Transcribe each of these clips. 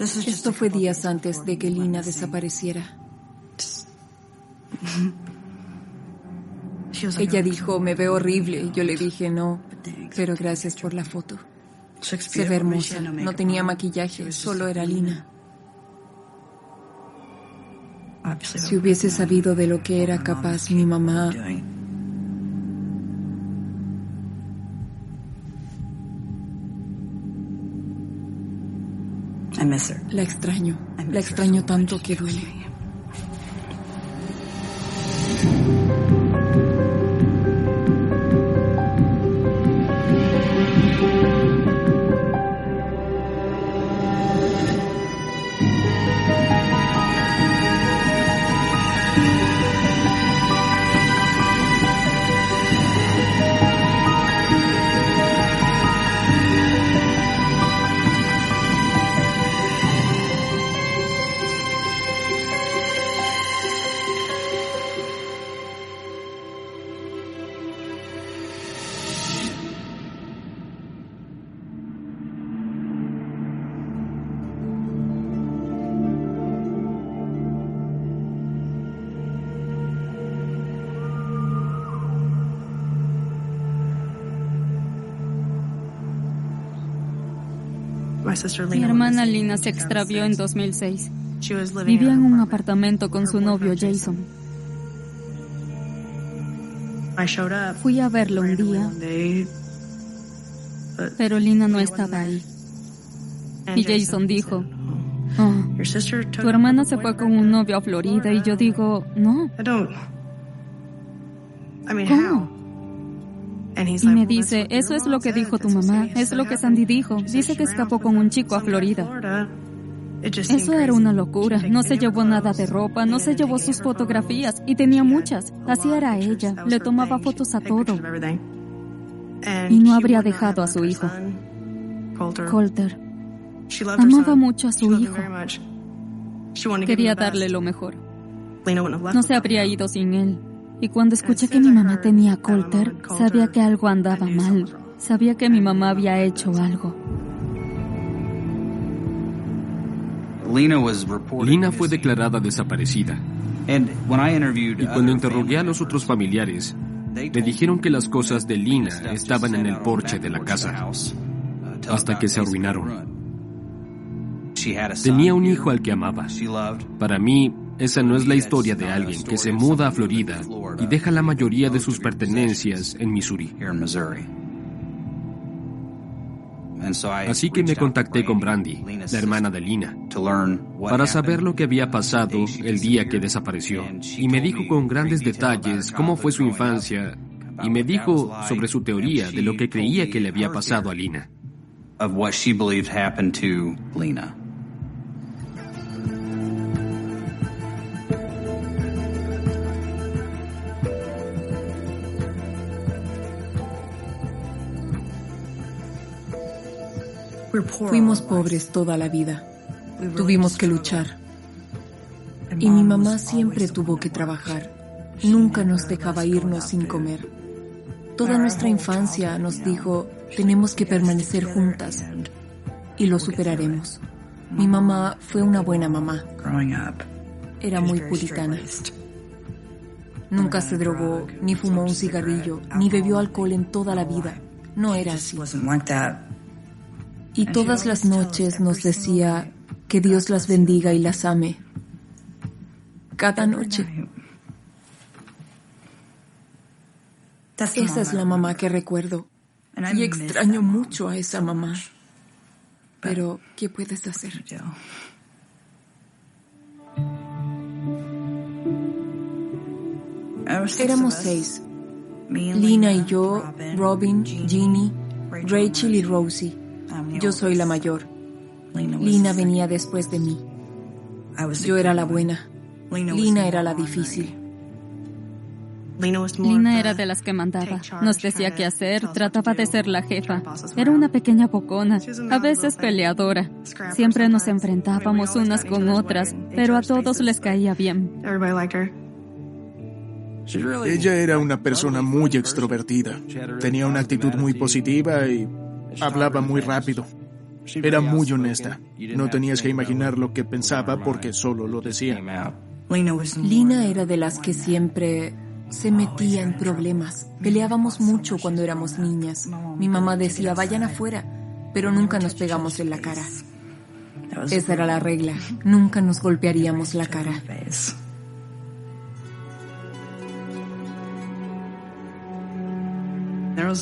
Esto fue días antes de que Lina desapareciera. Ella dijo, me veo horrible. Yo le dije, no, pero gracias por la foto. Se ve hermosa. No tenía maquillaje, solo era Lina. Si hubiese sabido de lo que era capaz mi mamá... La extraño tanto que duele. Mi hermana Lina se extravió en 2006. Vivía en un apartamento con su novio Jason. Fui a verlo un día, pero Lina no estaba ahí. Y Jason dijo, tu hermana se fue con un novio a Florida. Y yo digo, no. ¿Cómo? Y me dice, eso es lo que dijo tu mamá, es lo que Sandy dijo. Dice que escapó con un chico a Florida. Eso era una locura. No se llevó nada de ropa, no se llevó sus fotografías. Y tenía muchas. Así era ella. Le tomaba fotos a todo. Y no habría dejado a su hijo. Colter. Amaba mucho a su hijo. Quería darle lo mejor. No se habría ido sin él. Y cuando escuché que mi mamá tenía a Colter, sabía que algo andaba mal. Sabía que mi mamá había hecho algo. Lina fue declarada desaparecida. Y cuando interrogué a los otros familiares, me dijeron que las cosas de Lina estaban en el porche de la casa, hasta que se arruinaron. Tenía un hijo al que amaba. Para mí, esa no es la historia de alguien que se muda a Florida y deja la mayoría de sus pertenencias en Missouri. Así que me contacté con Brandy, la hermana de Lina, para saber lo que había pasado el día que desapareció. Y me dijo con grandes detalles cómo fue su infancia y me dijo sobre su teoría de lo que creía que le había pasado a Lina. Fuimos pobres toda la vida. Tuvimos que luchar. Y mi mamá siempre tuvo que trabajar. Nunca nos dejaba irnos sin comer. Toda nuestra infancia nos dijo, tenemos que permanecer juntas y lo superaremos. Mi mamá fue una buena mamá. Era muy puritana. Nunca se drogó, ni fumó un cigarrillo, ni bebió alcohol en toda la vida. No era así. Y todas las noches nos decía que Dios las bendiga y las ame. Cada noche. Esa es la mamá que recuerdo. Y extraño mucho a esa mamá. Pero, ¿qué puedes hacer? Éramos 6. Lina y yo, Robin, Ginny, Rachel y Rosie. Yo soy la mayor. Lina venía después de mí. Yo era la buena. Lina era la difícil. Lina era de las que mandaba. Nos decía qué hacer, trataba de ser la jefa. Era una pequeña bocona, a veces peleadora. Siempre nos enfrentábamos unas con otras, pero a todos les caía bien. Ella era una persona muy extrovertida. Tenía una actitud muy positiva y hablaba muy rápido. Era muy honesta. No tenías que imaginar lo que pensaba porque solo lo decía. Lina era de las que siempre se metía en problemas. Peleábamos mucho cuando éramos niñas. Mi mamá decía, vayan afuera, pero nunca nos pegamos en la cara. Esa era la regla. Nunca nos golpearíamos la cara.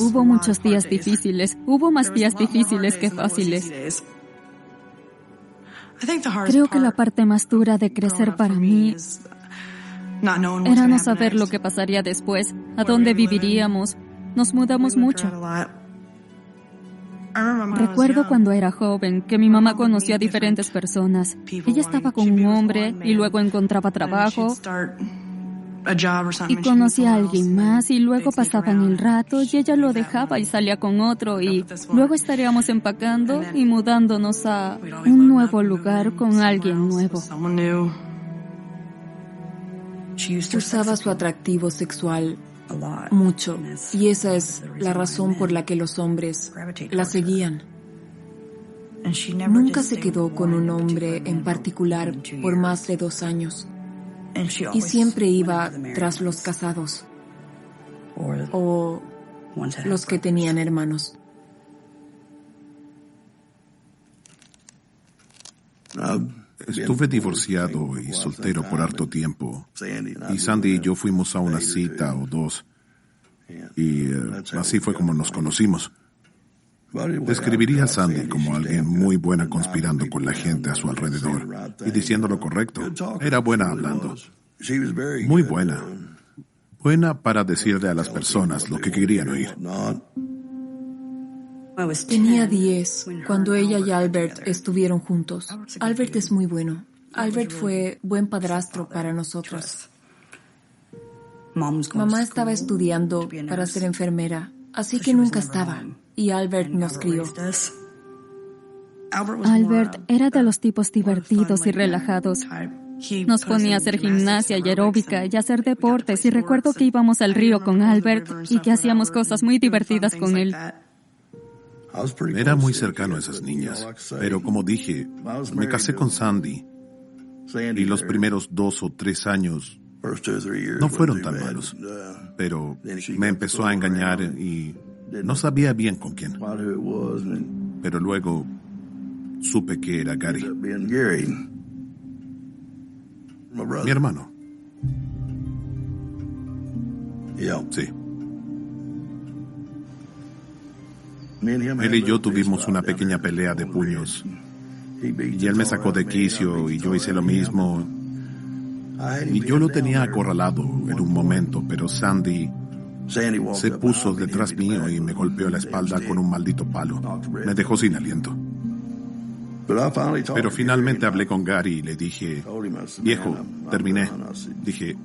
Hubo muchos días difíciles. Hubo más días difíciles que fáciles. Creo que la parte más dura de crecer para mí era no saber lo que pasaría después, a dónde viviríamos. Nos mudamos mucho. Recuerdo cuando era joven que mi mamá conocía a diferentes personas. Ella estaba con un hombre y luego encontraba trabajo y conocía a alguien más y luego pasaban el rato y ella lo dejaba y salía con otro y luego estaríamos empacando y mudándonos a un nuevo lugar con alguien nuevo. Usaba su atractivo sexual mucho y esa es la razón por la que los hombres la seguían. Nunca se quedó con un hombre en particular por más de 2 años y siempre iba tras los casados o los que tenían hermanos. Estuve divorciado y soltero por harto tiempo. Y Sandy y yo fuimos a una cita o 2. Y así fue como nos conocimos. Describiría a Sandy como alguien muy buena conspirando con la gente a su alrededor y diciendo lo correcto. Era buena hablando. Muy buena. Buena para decirle a las personas lo que querían oír. Tenía 10 cuando ella y Albert estuvieron juntos. Albert es muy bueno. Albert fue buen padrastro para nosotros. Mamá estaba estudiando para ser enfermera, así que nunca estaba. Y Albert nos crió. Albert era de los tipos divertidos y relajados. Nos ponía a hacer gimnasia y aeróbica y a hacer deportes y recuerdo que íbamos al río con Albert y que hacíamos cosas muy divertidas con él. Era muy cercano a esas niñas, pero como dije, me casé con Sandy y los primeros 2 o 3 años no fueron tan malos, pero me empezó a engañar y no sabía bien con quién. Pero luego supe que era Gary. Mi hermano. Sí. Él y yo tuvimos una pequeña pelea de puños. Y él me sacó de quicio y yo hice lo mismo. Y yo lo tenía acorralado en un momento, pero Sandy se puso detrás mío y me golpeó la espalda con un maldito palo. Me dejó sin aliento. Pero finalmente hablé con Gary y le dije, viejo, terminé. Dije,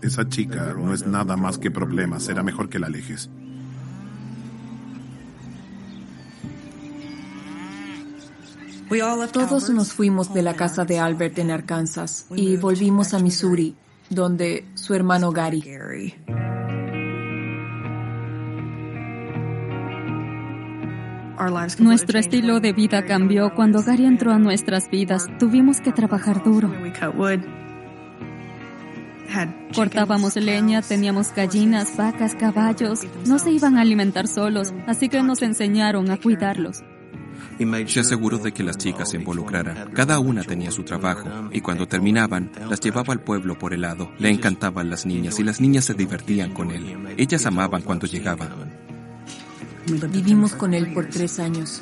esa chica no es nada más que problemas, será mejor que la alejes. Todos nos fuimos de la casa de Albert en Arkansas y volvimos a Missouri, donde su hermano Gary. Nuestro estilo de vida cambió cuando Gary entró a nuestras vidas. Tuvimos que trabajar duro. Cortábamos leña, teníamos gallinas, vacas, caballos. No se iban a alimentar solos, así que nos enseñaron a cuidarlos. Se aseguró de que las chicas se involucraran. Cada una tenía su trabajo y cuando terminaban, las llevaba al pueblo por helado. Le encantaban las niñas y las niñas se divertían con él. Ellas amaban cuando llegaban. Vivimos con él por 3 años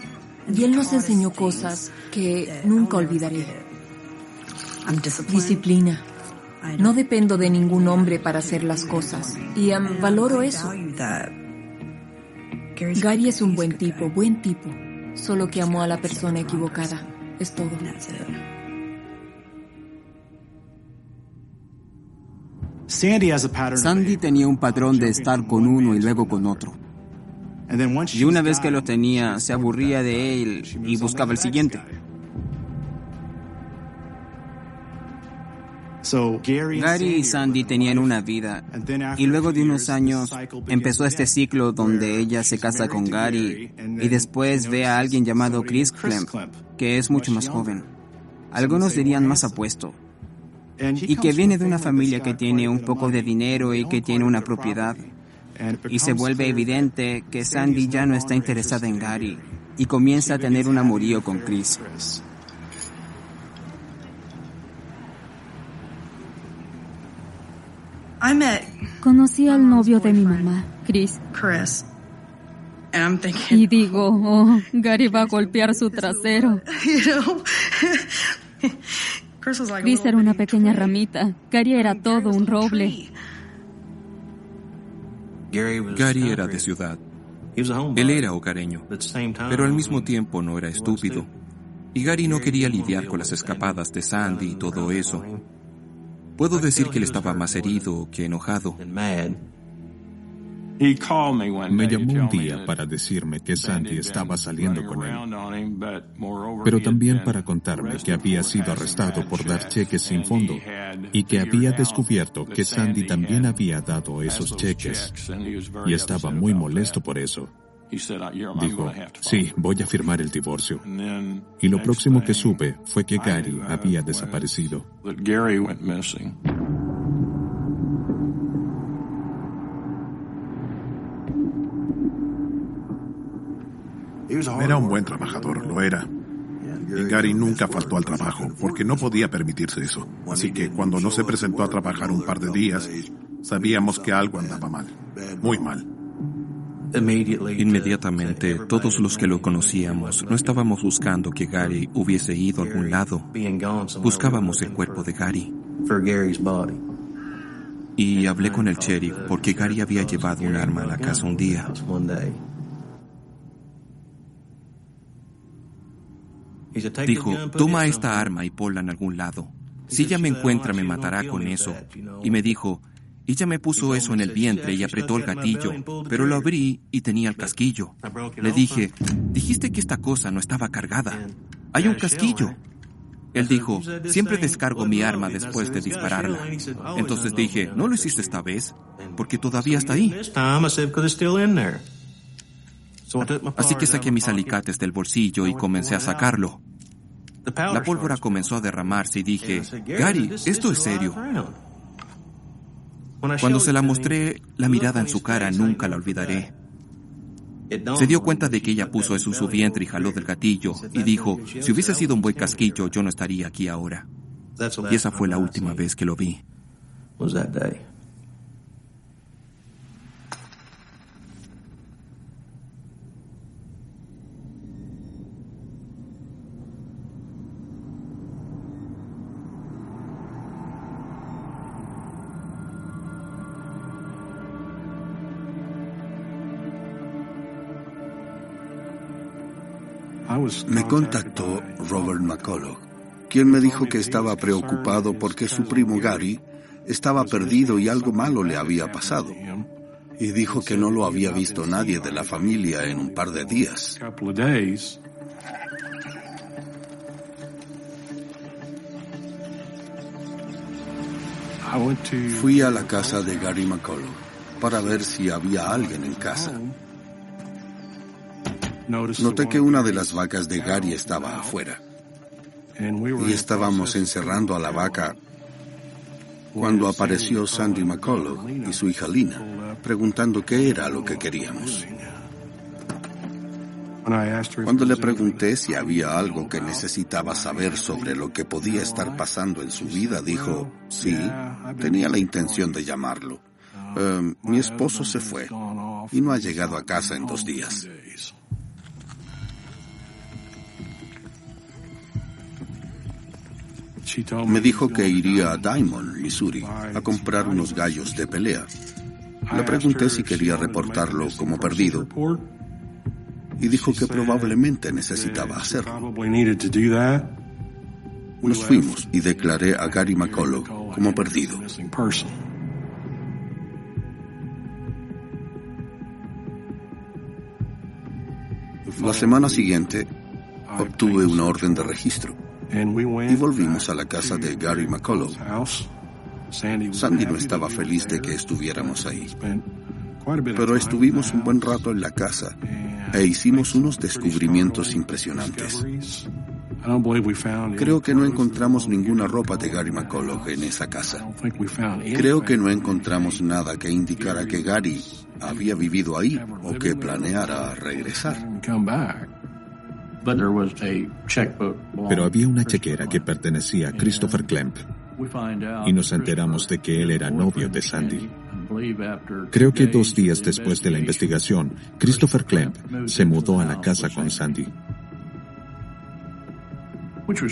y él nos enseñó cosas que nunca olvidaré. Disciplina. No dependo de ningún hombre para hacer las cosas y valoro eso. Gary es un buen tipo, solo que amó a la persona equivocada. Es todo. Sandy tenía un patrón de estar con uno y luego con otro. Y una vez que lo tenía, se aburría de él y buscaba el siguiente. Gary y Sandy tenían una vida, y luego de unos años empezó este ciclo donde ella se casa con Gary y después ve a alguien llamado Chris Klemp, que es mucho más joven. Algunos dirían más apuesto, y que viene de una familia que tiene un poco de dinero y que tiene una propiedad. Y se vuelve evidente que Sandy ya no está interesada en Gary y comienza a tener un amorío con Chris. Conocí al novio de mi mamá, Chris. Y digo, oh, Gary va a golpear su trasero. Chris era una pequeña ramita. Gary era todo un roble. Gary era de ciudad. Él era hogareño, pero al mismo tiempo no era estúpido. Y Gary no quería lidiar con las escapadas de Sandy y todo eso. Puedo decir que él estaba más herido que enojado. Me llamó un día para decirme que Sandy estaba saliendo con él, pero también para contarme que había sido arrestado por dar cheques sin fondo y que había descubierto que Sandy también había dado esos cheques y estaba muy molesto por eso. Dijo, sí, voy a firmar el divorcio. Y lo próximo que supe fue que Gary había desaparecido. Era un buen trabajador, lo era. Y Gary nunca faltó al trabajo, porque no podía permitirse eso. Así que cuando no se presentó a trabajar un par de días, sabíamos que algo andaba mal, muy mal. Inmediatamente, todos los que lo conocíamos no estábamos buscando que Gary hubiese ido a algún lado. Buscábamos el cuerpo de Gary. Y hablé con el sheriff porque Gary había llevado un arma a la casa un día. Dijo, toma esta arma y ponla en algún lado. Si ella me encuentra, me matará con eso. Y me dijo, ella me puso eso en el vientre y apretó el gatillo, pero lo abrí y tenía el casquillo. Le dije, dijiste que esta cosa no estaba cargada. Hay un casquillo. Él dijo, siempre descargo mi arma después de dispararla. Entonces dije, no lo hiciste esta vez, porque todavía está ahí. Así que saqué mis alicates del bolsillo y comencé a sacarlo. La pólvora comenzó a derramarse y dije, Gary, esto es serio. Cuando se la mostré, la mirada en su cara nunca la olvidaré. Se dio cuenta de que ella puso eso en su vientre y jaló del gatillo y dijo, si hubiese sido un buen casquillo, yo no estaría aquí ahora. Y esa fue la última vez que lo vi. Me contactó Robert McCulloch, quien me dijo que estaba preocupado porque su primo Gary estaba perdido y algo malo le había pasado. Y dijo que no lo había visto nadie de la familia en un par de días. Fui a la casa de Gary McCulloch para ver si había alguien en casa. Noté que una de las vacas de Gary estaba afuera. Y estábamos encerrando a la vaca cuando apareció Sandy McCulloch y su hija Lina, preguntando qué era lo que queríamos. Cuando le pregunté si había algo que necesitaba saber sobre lo que podía estar pasando en su vida, dijo, sí, tenía la intención de llamarlo. Mi esposo se fue y no ha llegado a casa en 2 días. Me dijo que iría a Diamond, Missouri, a comprar unos gallos de pelea. Le pregunté si quería reportarlo como perdido y dijo que probablemente necesitaba hacerlo. Nos fuimos y declaré a Gary McCulloch como perdido. La semana siguiente obtuve una orden de registro y volvimos a la casa de Gary McCulloch Sandy no estaba feliz de que estuviéramos ahí. Pero estuvimos un buen rato en la casa e hicimos unos descubrimientos impresionantes. Creo que no encontramos ninguna ropa de Gary McCulloch en esa casa. Creo que no encontramos nada que indicara que Gary había vivido ahí o que planeara regresar. Pero había una chequera que pertenecía a Christopher Klemp y nos enteramos de que él era novio de Sandy. Creo que 2 días después de la investigación, Christopher Klemp se mudó a la casa con Sandy,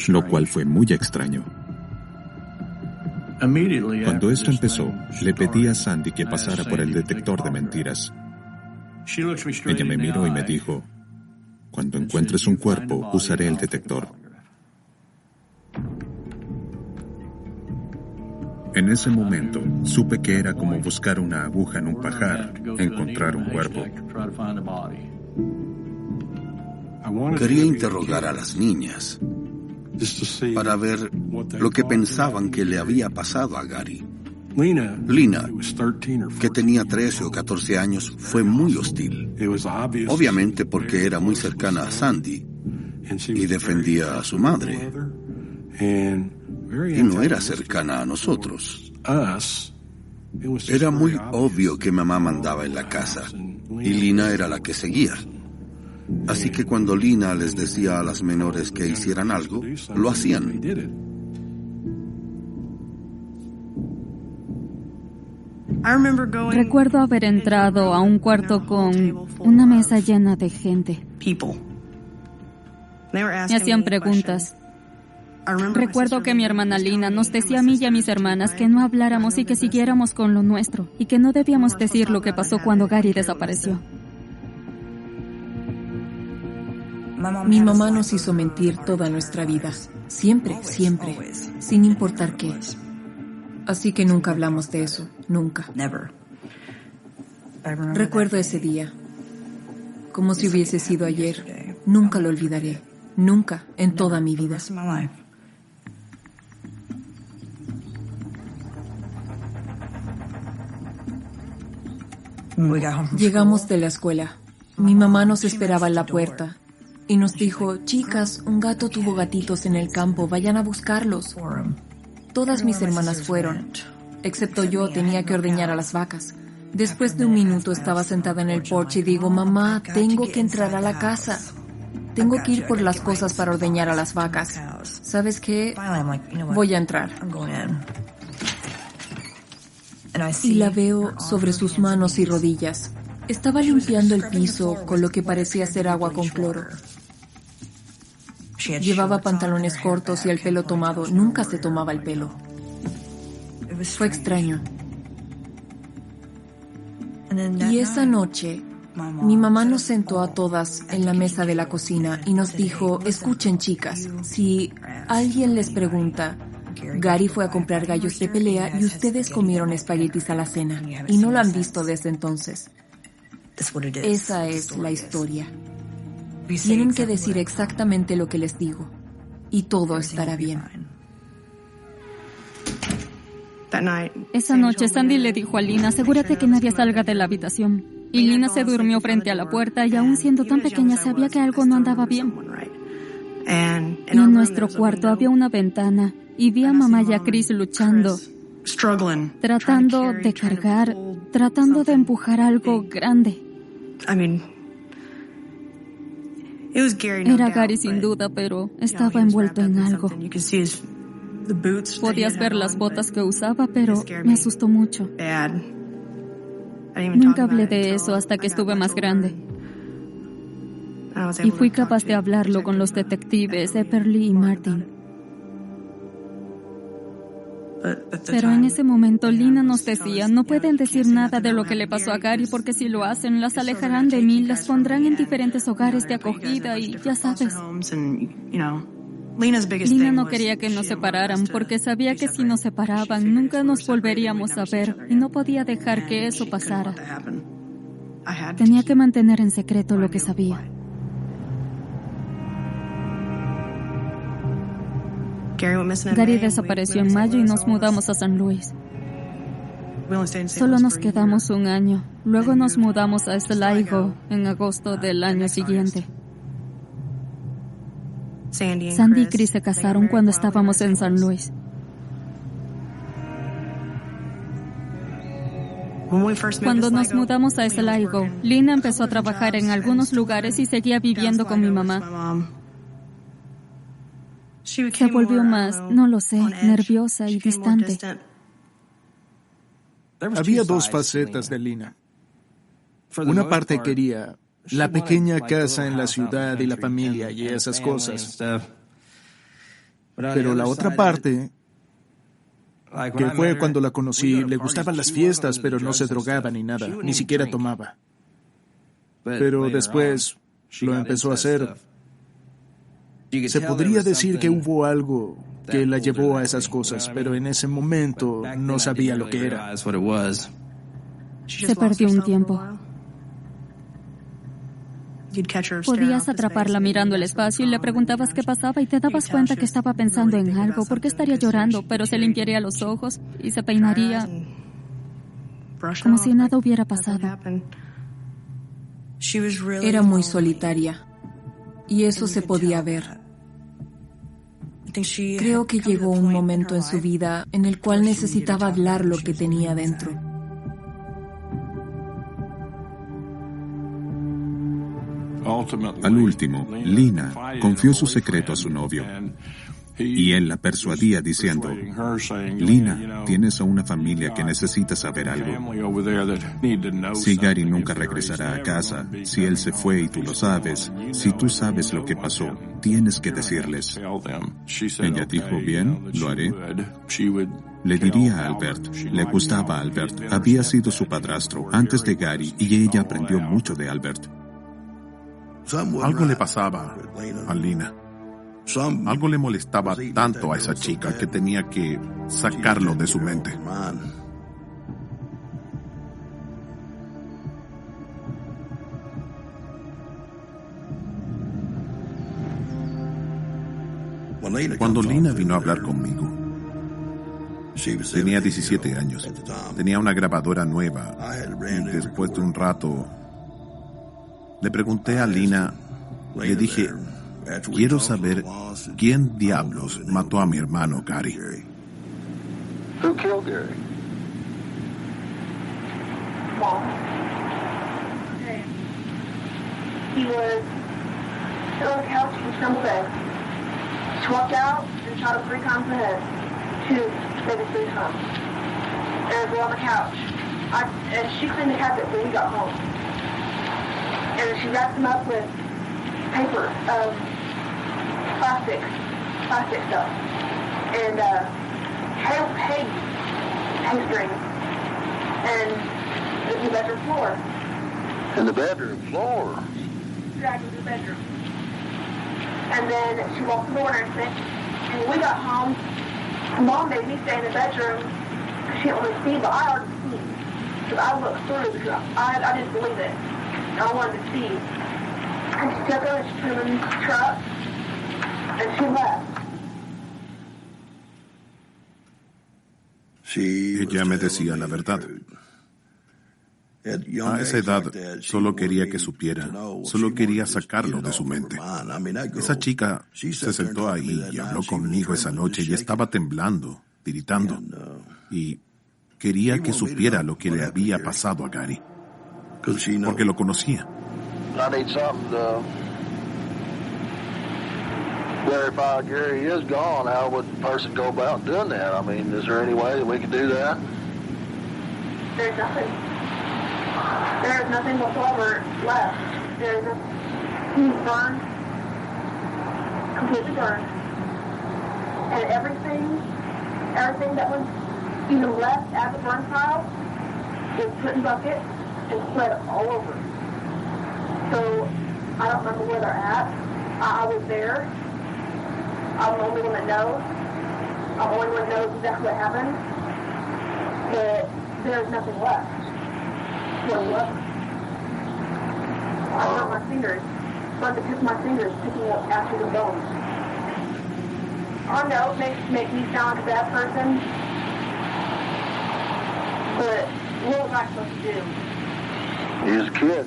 lo cual fue muy extraño. Cuando esto empezó, le pedí a Sandy que pasara por el detector de mentiras. Ella me miró y me dijo, cuando encuentres un cuerpo, usaré el detector. En ese momento, supe que era como buscar una aguja en un pajar, encontrar un cuerpo. Quería interrogar a las niñas para ver lo que pensaban que le había pasado a Gary. Lina, que tenía 13 o 14 años, fue muy hostil. Obviamente porque era muy cercana a Sandy y defendía a su madre. Y no era cercana a nosotros. Era muy obvio que mamá mandaba en la casa y Lina era la que seguía. Así que cuando Lina les decía a las menores que hicieran algo, lo hacían. Recuerdo haber entrado a un cuarto con una mesa llena de gente. Me hacían preguntas. Recuerdo que mi hermana Lina nos decía a mí y a mis hermanas que no habláramos y que siguiéramos con lo nuestro, y que no debíamos decir lo que pasó cuando Gary desapareció. Mi mamá nos hizo mentir toda nuestra vida. Siempre, siempre. Sin importar qué. Así que nunca hablamos de eso. Nunca. Recuerdo ese día. Como si hubiese sido ayer. Nunca lo olvidaré. Nunca en toda mi vida. Llegamos de la escuela. Mi mamá nos esperaba en la puerta y nos dijo, chicas, un gato tuvo gatitos en el campo, vayan a buscarlos. Todas mis hermanas fueron, excepto yo, tenía que ordeñar a las vacas. Después de un minuto estaba sentada en el porche y digo, mamá, tengo que entrar a la casa. Tengo que ir por las cosas para ordeñar a las vacas. ¿Sabes qué? Voy a entrar. Y la veo sobre sus manos y rodillas. Estaba limpiando el piso con lo que parecía ser agua con cloro. Llevaba pantalones cortos y el pelo tomado. Nunca se tomaba el pelo. Fue extraño. Y esa noche, mi mamá nos sentó a todas en la mesa de la cocina y nos dijo, escuchen chicas, si alguien les pregunta, Gary fue a comprar gallos de pelea y ustedes comieron espaguetis a la cena y no lo han visto desde entonces. Esa es la historia. Tienen que decir exactamente lo que les digo y todo estará bien. Esa noche Sandy le dijo a Lina, asegúrate que nadie salga de la habitación. Y Lina se durmió frente a la puerta y aún siendo tan pequeña sabía que algo no andaba bien. Y en nuestro cuarto había una ventana y vi a mamá y a Chris luchando, tratando de cargar, tratando de empujar algo grande. Era Gary sin duda, pero estaba envuelto en algo. Podías ver las botas que usaba, pero me asustó mucho. Nunca hablé de eso hasta que estuve más grande. Y fui capaz de hablarlo con los detectives Epperly y Martin. Pero en ese momento Lina nos decía, no pueden decir nada de lo que le pasó a Gary porque si lo hacen, las alejarán de mí, las pondrán en diferentes hogares de acogida y ya sabes. Lina no quería que nos separaran porque sabía que si nos separaban nunca nos volveríamos a ver y no podía dejar que eso pasara. Tenía que mantener en secreto lo que sabía. Gary desapareció en mayo y nos mudamos a San Luis. Solo nos quedamos un año. Luego nos mudamos a Sligo en agosto del año siguiente. Sandy y Chris se casaron cuando estábamos en San Luis. Cuando nos mudamos a Sligo, Lina empezó a trabajar en algunos lugares y seguía viviendo con mi mamá. Se volvió más, no lo sé, nerviosa y distante. Había dos facetas de Lina. Una parte quería la pequeña casa en la ciudad y la familia y esas cosas. Pero la otra parte, que fue cuando la conocí, le gustaban las fiestas, pero no se drogaba ni nada, ni siquiera tomaba. Pero después lo empezó a hacer. Se podría decir que hubo algo que la llevó a esas cosas, pero en ese momento no sabía lo que era. Se perdió un tiempo. Podías atraparla mirando el espacio y le preguntabas qué pasaba y te dabas cuenta que estaba pensando en algo, porque estaría llorando, pero se limpiaría los ojos y se peinaría como si nada hubiera pasado. Era muy solitaria y eso se podía ver. Creo que llegó un momento en su vida en el cual necesitaba hablar lo que tenía dentro. Al último, Lina confió su secreto a su novio. Y él la persuadía diciendo, Lina, tienes a una familia que necesita saber algo. Si Gary nunca regresará a casa, si él se fue y tú lo sabes, si tú sabes lo que pasó, tienes que decirles. Ella dijo, bien, lo haré. Le diría a Albert, le gustaba a Albert, había sido su padrastro antes de Gary y ella aprendió mucho de Albert. Algo le pasaba a Lina. Algo le molestaba tanto a esa chica que tenía que sacarlo de su mente. Cuando Lina vino a hablar conmigo, tenía 17 años. Tenía una grabadora nueva y después de un rato le pregunté a Lina, le dije, quiero saber quién diablos mató a mi hermano Gary. Who killed Gary? Mom. Okay. He was still on the couch in some bed. Swapped out and shot him 3 times in the head. 2, maybe 3 times. And we're on the couch. And she cleaned the cabinet when he got home. And she wrapped him up with paper, plastic stuff, and hay string, and the bedroom floor. In the bedroom floor? Dragged him to the bedroom. And then she walked the door and everything. And when we got home, Mom made me stay in the bedroom because she didn't want to see, but I already seen. Because I looked through because I didn't believe it. I wanted to see. And she took her and she put him in the truck, and she left. Ella me decía la verdad. A esa edad solo quería que supiera, solo quería sacarlo de su mente. Esa chica se sentó ahí y habló conmigo esa noche y estaba temblando, tiritando, y quería que supiera lo que le había pasado a Gary, porque lo conocía. I need something to verify Gary is gone. How would the person go about doing that? I mean, is there any way that we could do that? There's nothing. There is nothing whatsoever left. There's he's burned, completely burned, and everything that was even left at the burn pile was put in buckets and spread all over. So, I don't remember where they're at. I was there. I'm the only one that knows. I'm the only one that knows exactly what happened. But there's nothing left. Whatsoever. I hurt my fingers. But the tip of my fingers picking up after the bones. I know it makes me sound like a bad person. But what was I supposed to do? You was a kid.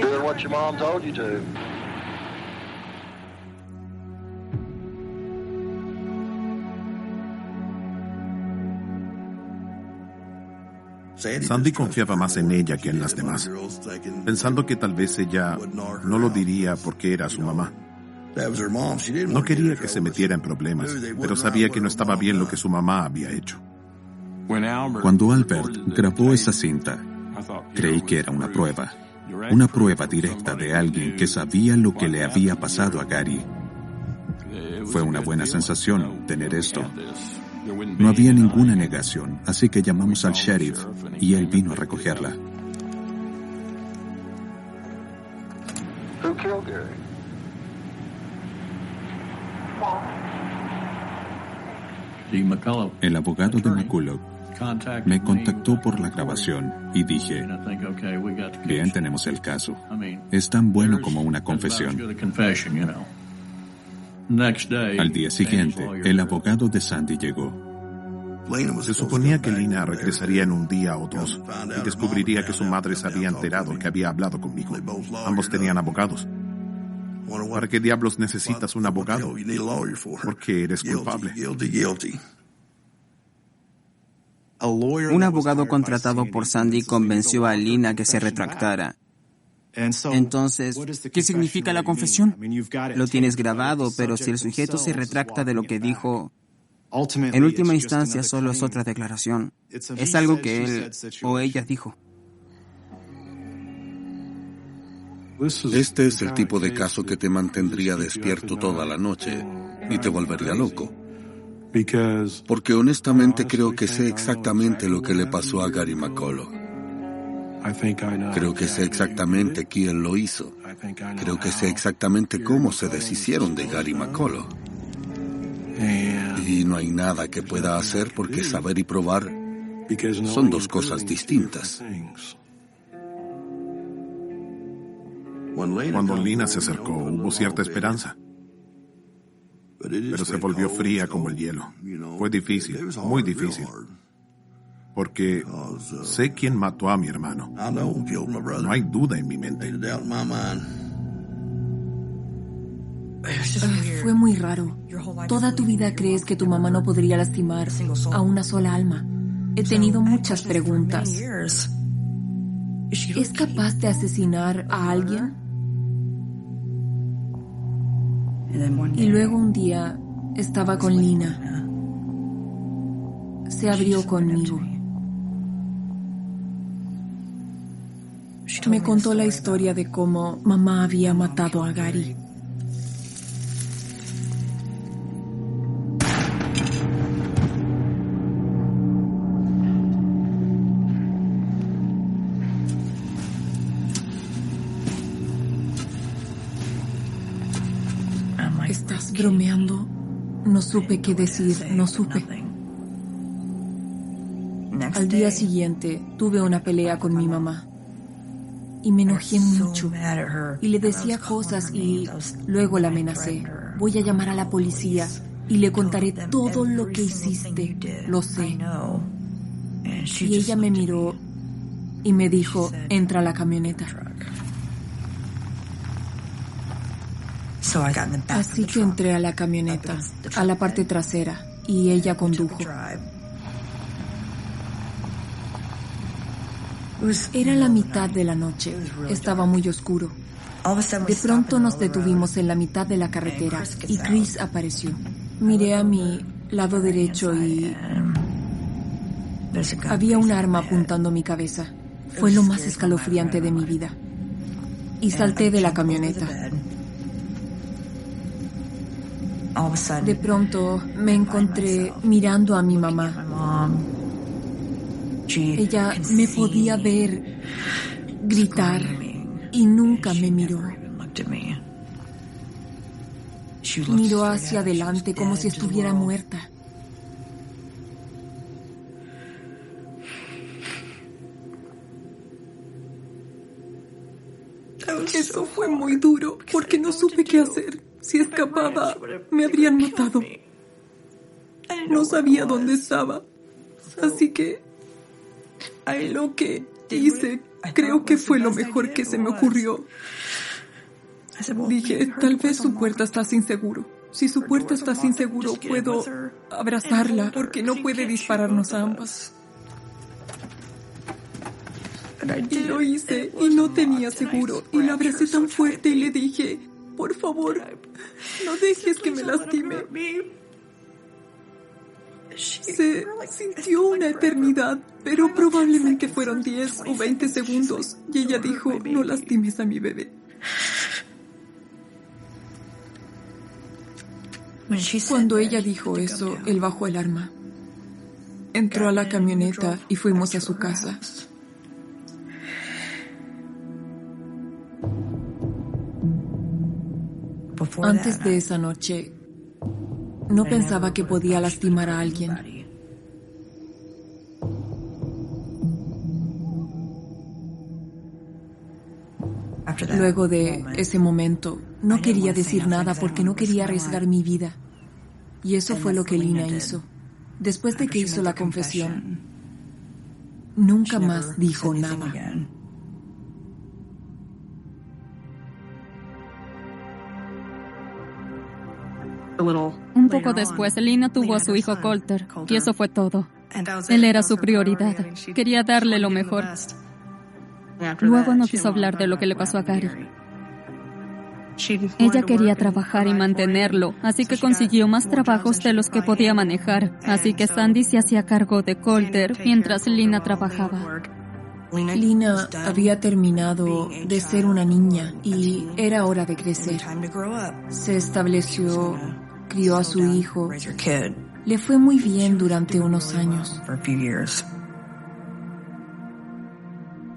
Doing what your mom told you to. Sandy confiaba más en ella que en las demás, pensando que tal vez ella no lo diría porque era su mamá. No quería que se metiera en problemas, pero sabía que no estaba bien lo que su mamá había hecho. Cuando Albert grabó esa cinta, creí que era una prueba directa de alguien que sabía lo que le había pasado a Gary. Fue una buena sensación tener esto. No había ninguna negación, así que llamamos al sheriff y él vino a recogerla. Who killed Gary? El abogado de McCulloch me contactó por la grabación y dije, bien, tenemos el caso. Es tan bueno como una confesión. Al día siguiente, el abogado de Sandy llegó. Se suponía que Lina regresaría en un día o dos y descubriría que su madre se había enterado que había hablado conmigo. Ambos tenían abogados. ¿Para qué diablos necesitas un abogado? Porque eres culpable. Un abogado contratado por Sandy convenció a Lina que se retractara. Entonces, ¿qué significa la confesión? Lo tienes grabado, pero si el sujeto se retracta de lo que dijo, en última instancia solo es otra declaración. Es algo que él o ella dijo. Este es el tipo de caso que te mantendría despierto toda la noche y te volvería loco. Porque honestamente creo que sé exactamente lo que le pasó a Gary McCulloch. Creo que sé exactamente quién lo hizo. Creo que sé exactamente cómo se deshicieron de Gary McCulloch. Y no hay nada que pueda hacer porque saber y probar son dos cosas distintas. Cuando Lina se acercó, hubo cierta esperanza. Pero se volvió fría como el hielo. Fue difícil, muy difícil. Porque sé quién mató a mi hermano. No hay duda en mi mente. Fue muy raro. Toda tu vida crees que tu mamá no podría lastimar a una sola alma. He tenido muchas preguntas. ¿Es capaz de asesinar a alguien? Y luego un día estaba con Lina. Se abrió conmigo. Me contó la historia de cómo mamá había matado a Gary. ¿Estás bromeando? No supe qué decir, no supe. Al día siguiente tuve una pelea con mi mamá. Y me enojé mucho. Y le decía cosas y luego la amenacé. Voy a llamar a la policía y le contaré todo lo que hiciste. Lo sé. Y ella me miró y me dijo, entra a la camioneta. Así que entré a la camioneta, a la parte trasera, y ella condujo. Era la mitad de la noche, estaba muy oscuro. De pronto nos detuvimos en la mitad de la carretera y Chris apareció. Miré a mi lado derecho y había un arma apuntando mi cabeza. Fue lo más escalofriante de mi vida. Y salté de la camioneta. De pronto me encontré mirando a mi mamá. Ella me podía ver gritar y nunca me miró. Miró hacia adelante como si estuviera muerta. Eso fue muy duro porque no supe qué hacer. Si escapaba, me habrían matado. No sabía dónde estaba. Así que Lo que hice, creo que fue lo mejor que se me ocurrió. Dije, tal vez su puerta está sin seguro. Si su puerta está sin seguro, puedo abrazarla, porque no puede dispararnos a ambas. Y lo hice, y no tenía seguro, y la abracé tan fuerte y le dije, por favor, no dejes que me lastime. Se sintió una eternidad, pero probablemente fueron 10 o 20 segundos, y ella dijo, no lastimes a mi bebé. Cuando ella dijo eso, él bajó el arma. Entró a la camioneta y fuimos a su casa. Antes de esa noche, no pensaba que podía lastimar a alguien. Luego de ese momento, no quería decir nada porque no quería arriesgar mi vida. Y eso fue lo que Lina hizo. Después de que hizo la confesión, nunca más dijo nada. Un poco después, Lina tuvo a su hijo Colter, y eso fue todo. Él era su prioridad. Quería darle lo mejor. Luego no quiso hablar de lo que le pasó a Gary. Ella quería trabajar y mantenerlo, así que consiguió más trabajos de los que podía manejar. Así que Sandy se hacía cargo de Colter mientras Lina trabajaba. Lina había terminado de ser una niña y era hora de crecer. Se estableció, crió a su hijo. Le fue muy bien durante unos años.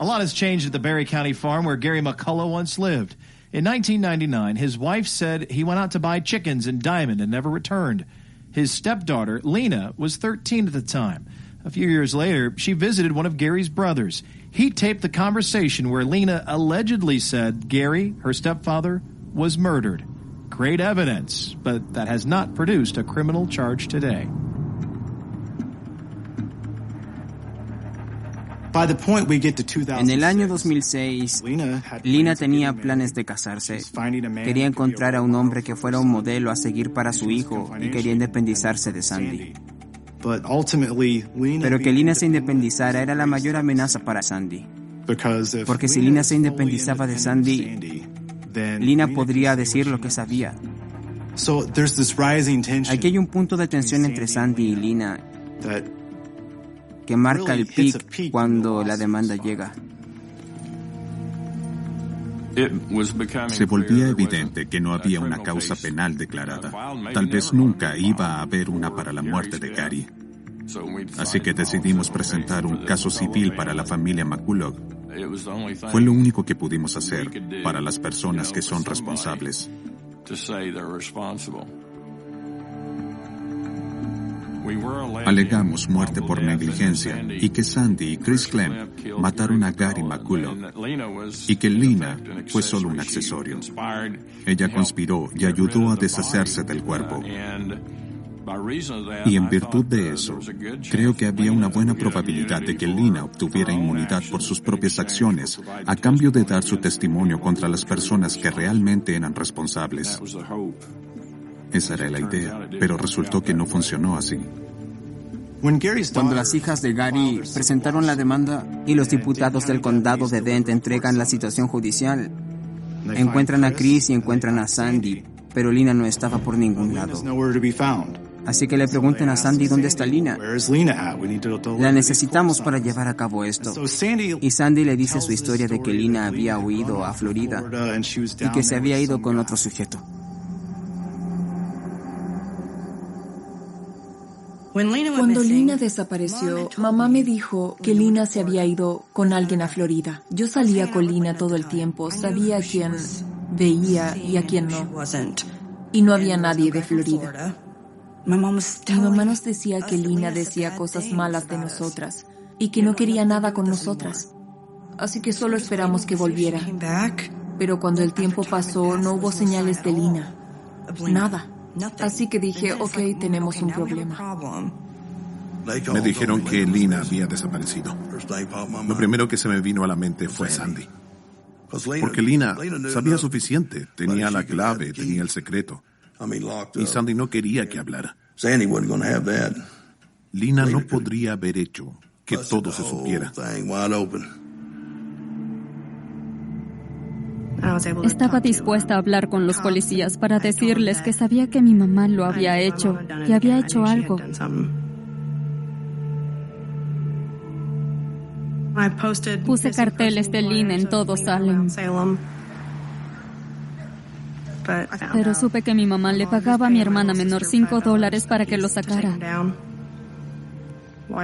A lot has changed at the Barry County farm where Gary McCullough once lived. In 1999, his wife said he went out to buy chickens in Diamond and never returned. His stepdaughter, Lena, was 13 at the time. A few years later, she visited one of Gary's brothers. He taped the conversation where Lena allegedly said Gary, her stepfather, was murdered. Great evidence, but that has not produced a criminal charge today. En el año 2006, Lina tenía planes de casarse. Quería encontrar a un hombre que fuera un modelo a seguir para su hijo y quería independizarse de Sandy. Pero que Lina se independizara era la mayor amenaza para Sandy. Porque si Lina se independizaba de Sandy, Lina podría decir lo que sabía. Aquí hay un punto de tensión entre Sandy y Lina que marca el pic cuando la demanda llega. Se volvía evidente que no había una causa penal declarada. Tal vez nunca iba a haber una para la muerte de Gary. Así que decidimos presentar un caso civil para la familia McCullough. Fue lo único que pudimos hacer para las personas que son responsables. Alegamos muerte por negligencia y que Sandy y Chris Clemp mataron a Gary McCullough y que Lina fue solo un accesorio. Ella conspiró y ayudó a deshacerse del cuerpo. Y en virtud de eso, creo que había una buena probabilidad de que Lina obtuviera inmunidad por sus propias acciones a cambio de dar su testimonio contra las personas que realmente eran responsables. Esa era la idea, pero resultó que no funcionó así. Cuando las hijas de Gary presentaron la demanda y los diputados del condado de Dent entregan la situación judicial, encuentran a Chris y encuentran a Sandy, pero Lina no estaba por ningún lado. Así que le preguntan a Sandy dónde está Lina. La necesitamos para llevar a cabo esto. Y Sandy le dice su historia de que Lina había huido a Florida y que se había ido con otro sujeto. Cuando Lina desapareció, mamá me dijo que Lina se había ido con alguien a Florida. Yo salía con Lina todo el tiempo, sabía a quién veía y a quién no. Y no había nadie de Florida. Mi mamá nos decía que Lina decía cosas malas de nosotras y que no quería nada con nosotras. Así que solo esperamos que volviera. Pero cuando el tiempo pasó, no hubo señales de Lina. Nada. Así que dije, ok, tenemos un problema. Me dijeron que Lina había desaparecido. Lo primero que se me vino a la mente fue Sandy. Porque Lina sabía suficiente, tenía la clave, tenía el secreto. Y Sandy no quería que hablara. Lina no podría haber hecho que todo se supiera. Estaba dispuesta a hablar con los policías para decirles que sabía que mi mamá lo había hecho, que había hecho algo. Puse carteles de Lina en todo Salem. Pero supe que mi mamá le pagaba a mi hermana menor $5 para que lo sacara.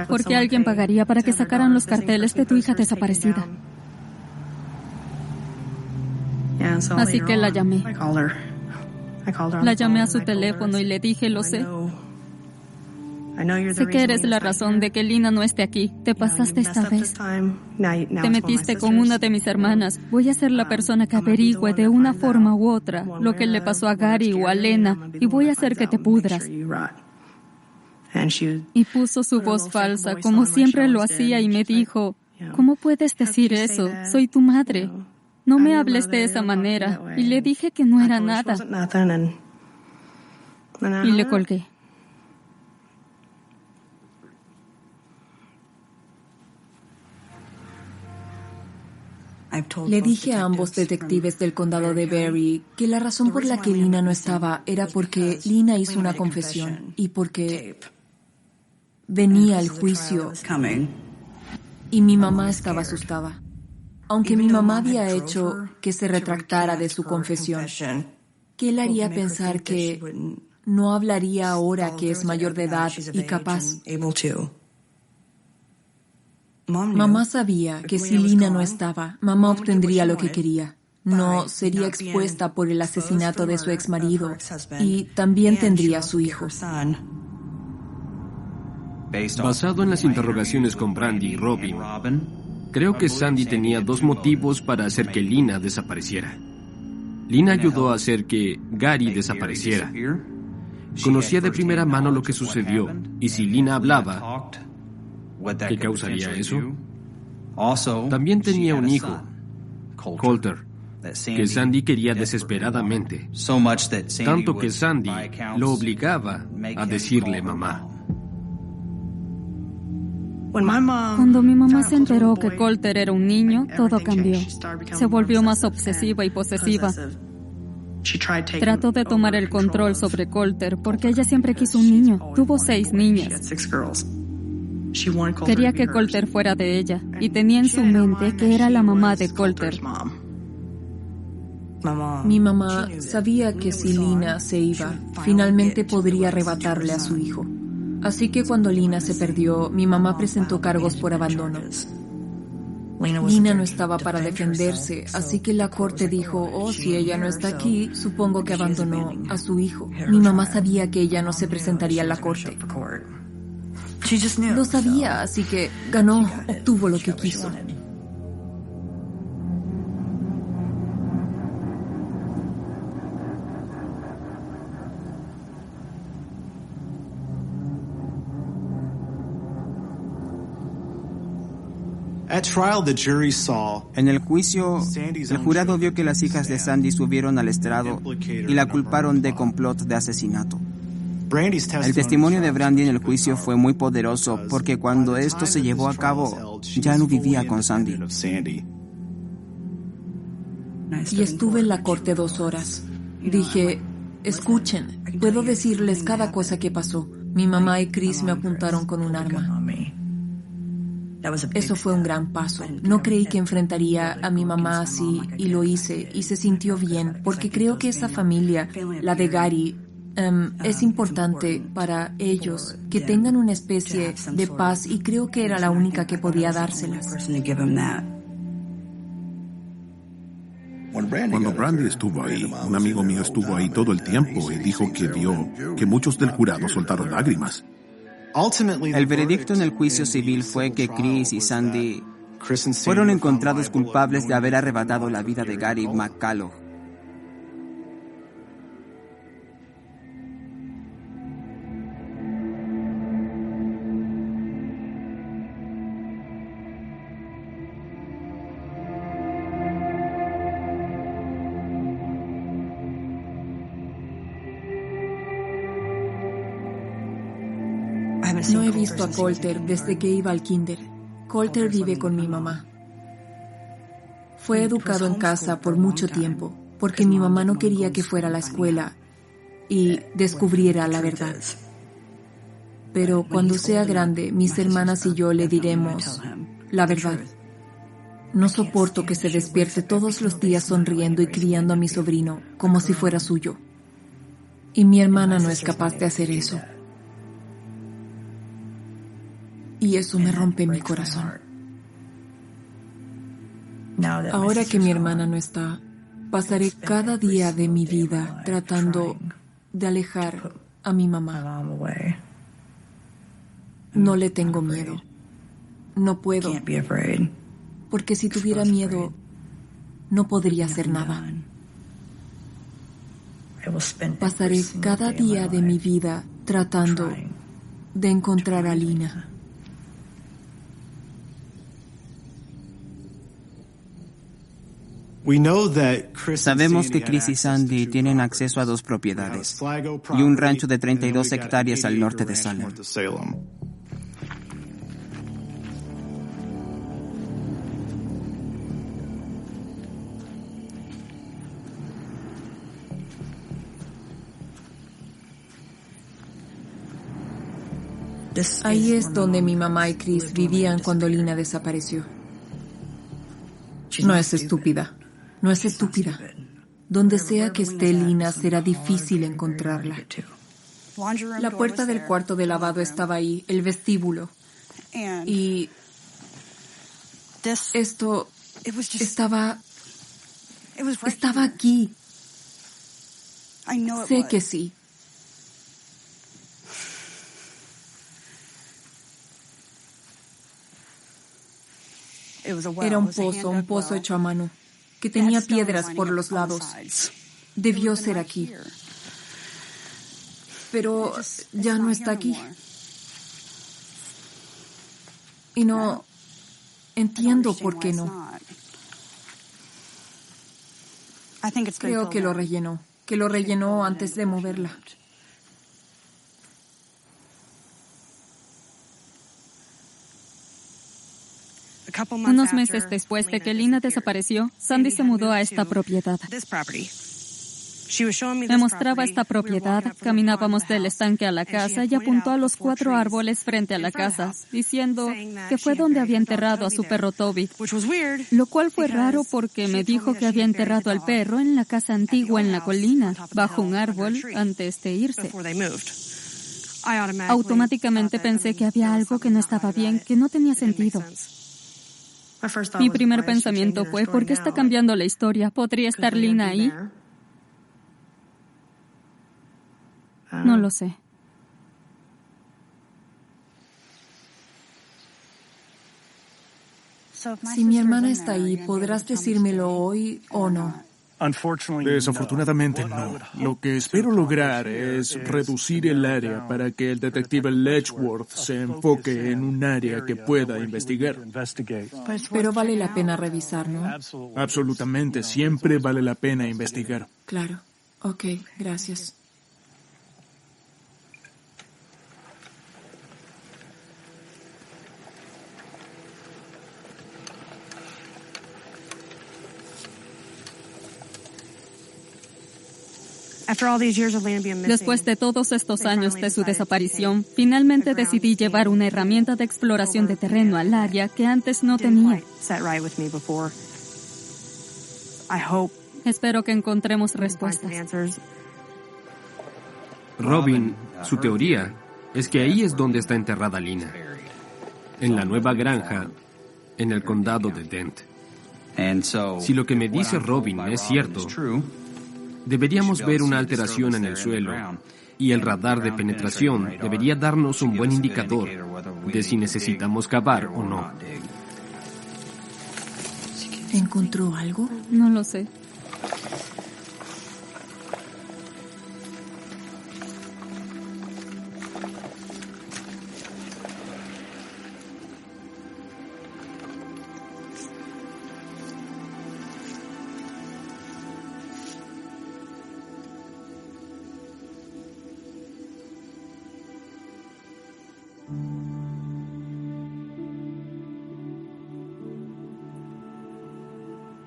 ¿Por qué alguien pagaría para que sacaran los carteles de tu hija desaparecida? Así que la llamé. La llamé a su teléfono y le dije, lo sé. Sé que eres la razón de que Lina no esté aquí. Te pasaste esta vez. Te metiste con una de mis hermanas. Voy a ser la persona que averigüe de una forma u otra lo que le pasó a Gary o a Lena y voy a hacer que te pudras. Y puso su voz falsa, como siempre lo hacía, y me dijo, ¿cómo puedes decir eso? Soy tu madre. No me hables de esa manera. Y le dije que no era nada. Y le colgué. Le dije a ambos detectives del condado de Berry que la razón por la que Lina no estaba era porque Lina hizo una confesión y porque venía el juicio y mi mamá estaba asustada. Aunque mi mamá había hecho que se retractara de su confesión, ¿qué le haría pensar que no hablaría ahora que es mayor de edad y capaz? Mamá sabía que si Lina no estaba, mamá obtendría lo que quería. No sería expuesta por el asesinato de su exmarido y también tendría a su hijo. Basado en las interrogaciones con Brandy y Robin, creo que Sandy tenía dos motivos para hacer que Lina desapareciera. Lina ayudó a hacer que Gary desapareciera. Conocía de primera mano lo que sucedió, y si Lina hablaba, ¿qué causaría eso? También tenía un hijo, Colter, que Sandy quería desesperadamente, tanto que Sandy lo obligaba a decirle mamá. Cuando mi mamá se enteró que Colter era un niño, todo cambió. Se volvió más obsesiva y posesiva. Trató de tomar el control sobre Colter porque ella siempre quiso un niño. Tuvo 6 niñas. Quería que Colter fuera de ella y tenía en su mente que era la mamá de Colter. Mi mamá sabía que si Lina se iba, finalmente podría arrebatarle a su hijo. Así que cuando Lina se perdió, mi mamá presentó cargos por abandono. Lina no estaba para defenderse, así que la corte dijo, oh, si ella no está aquí, supongo que abandonó a su hijo. Mi mamá sabía que ella no se presentaría a la corte. Lo sabía, así que ganó, obtuvo lo que quiso. En el juicio, el jurado vio que las hijas de Sandy subieron al estrado y la culparon de complot de asesinato. El testimonio de Brandy en el juicio fue muy poderoso porque cuando esto se llevó a cabo, ya no vivía con Sandy. Y estuve en la corte 2 horas. Dije, escuchen, puedo decirles cada cosa que pasó. Mi mamá y Chris me apuntaron con un arma. Eso fue un gran paso. No creí que enfrentaría a mi mamá así y lo hice y se sintió bien porque creo que esa familia, la de Gary, es importante para ellos que tengan una especie de paz y creo que era la única que podía dárselas. Cuando Brandy estuvo ahí, un amigo mío estuvo ahí todo el tiempo y dijo que vio que muchos del jurado soltaron lágrimas. El veredicto en el juicio civil fue que Chris y Sandy fueron encontrados culpables de haber arrebatado la vida de Gary McCullough. No he visto a Colter desde que iba al kinder. Colter vive con mi mamá. Fue educado en casa por mucho tiempo, porque mi mamá no quería que fuera a la escuela y descubriera la verdad. Pero cuando sea grande, mis hermanas y yo le diremos la verdad. No soporto que se despierte todos los días sonriendo y criando a mi sobrino como si fuera suyo. Y mi hermana no es capaz de hacer eso. Y eso me rompe mi corazón. Ahora que mi hermana no está, pasaré cada día de mi vida tratando de alejar a mi mamá. No le tengo miedo. No puedo. Porque si tuviera miedo, no podría hacer nada. Pasaré cada día de mi vida tratando de encontrar a Lina. Sabemos que Chris y Sandy tienen acceso a 2 propiedades y un rancho de 32 hectáreas al norte de Salem. Ahí es donde mi mamá y Chris vivían cuando Lina desapareció. No es estúpida. No es estúpida. Donde sea que esté Lina, será difícil encontrarla. La puerta del cuarto de lavado estaba ahí, el vestíbulo. Y esto estaba aquí. Sé que sí. Era un pozo hecho a mano, que tenía piedras por los lados. Debió ser aquí. Pero ya no está aquí. Y no entiendo por qué no. Creo que lo rellenó antes de moverla. Unos meses después de que Lina desapareció, Sandy se mudó a esta propiedad. Me mostraba esta propiedad, caminábamos del estanque a la casa y apuntó a los 4 árboles frente a la casa, diciendo que fue donde había enterrado a su perro Toby. Lo cual fue raro porque me dijo que había enterrado al perro en la casa antigua en la colina, bajo un árbol, antes de irse. Automáticamente pensé que había algo que no estaba bien, que no tenía sentido. Mi primer pensamiento fue, ¿por qué está cambiando la historia? ¿Podría estar Lina ahí? No lo sé. Si mi hermana está ahí, ¿podrás decírmelo hoy o no? Desafortunadamente no. Lo que espero lograr es reducir el área para que el detective Letchworth se enfoque en un área que pueda investigar. Pero vale la pena revisar, ¿no? Absolutamente, siempre vale la pena investigar. Claro. Ok, gracias. Después de todos estos años de su desaparición, finalmente decidí llevar una herramienta de exploración de terreno al área que antes no tenía. Espero que encontremos respuestas. Robin, su teoría es que ahí es donde está enterrada Lina, en la nueva granja, en el condado de Dent. Si lo que me dice Robin es cierto, deberíamos ver una alteración en el suelo y el radar de penetración debería darnos un buen indicador de si necesitamos cavar o no. ¿Encontró algo? No lo sé.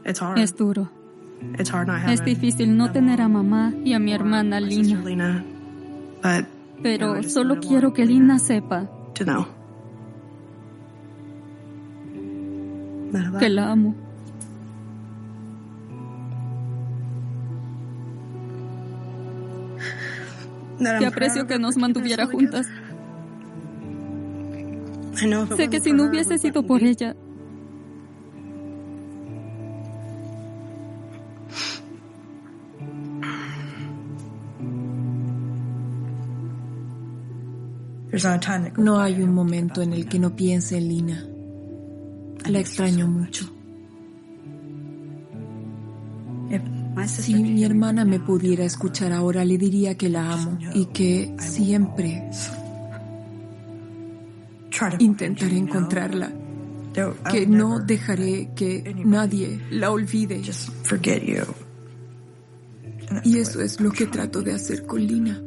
Es duro. Es difícil no tener a mamá y a mi hermana Lina. Pero solo quiero que Lina sepa que la amo. Que aprecio que nos mantuviera juntas. Sé que si no hubiese sido por ella, no hay un momento en el que no piense en Lina. La extraño mucho. Si mi hermana me pudiera escuchar ahora, le diría que la amo y que siempre intentaré encontrarla, que no dejaré que nadie la olvide. Y eso es lo que trato de hacer con Lina.